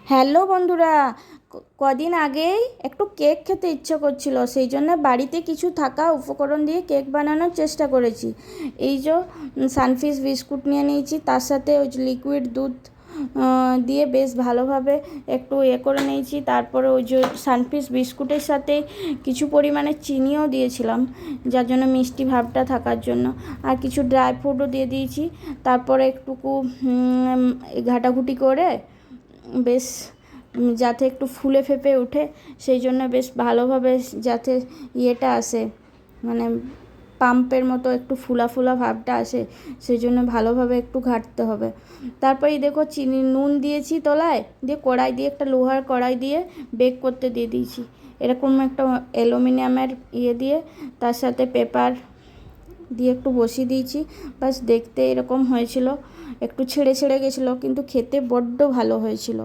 Hello বন্ধুরা, কদিন আগেই একটু কেক খেতে ইচ্ছে করছিল, সেই জন্য বাড়িতে কিছু থাকা উপকরণ দিয়ে কেক বানানোর চেষ্টা করেছি। এই যে সানফিশ বিস্কুট নিয়ে নিয়েছি, তার সাথে ওই যে লিকুইড দুধ দিয়ে বেশ ভালোভাবে একটু করে নিয়েছি। তারপরে ওই যে সানফিশ বিস্কুটের সাথে কিছু পরিমাণে চিনিও দিয়েছিলাম, যার জন্য মিষ্টি ভাবটা থাকার জন্য। আর কিছু ড্রাই ফ্রুটও দিয়ে দিয়েছি। তারপরে একটুকু ঘাটাঘুটি করে বেশ যাতে একটু ফুলে ফেঁপে ওঠে, সেই জন্য বেশ ভালোভাবে যাতে ইয়েটা আসে, মানে পাম্পের মতো একটু ফুলা ফুলা ভাবটা আসে, সেই জন্য ভালোভাবে একটু ঘাঁটতে হবে। তারপরে দেখো চিনি নুন দিয়েছি তলায়, দিয়ে কড়াই দিয়ে একটা লোহার কড়াই দিয়ে বেক করতে দিয়ে দিয়েছি। এরকম একটা অ্যালুমিনিয়ামের দিয়ে তার সাথে পেপার দিয়ে একটু বসিয়ে দিয়েছি। বাস দেখতে এরকম হয়েছিল, একটু ছেড়ে ছেড়ে গেছিলো, কিন্তু খেতে বড্ড ভালো হয়েছিল।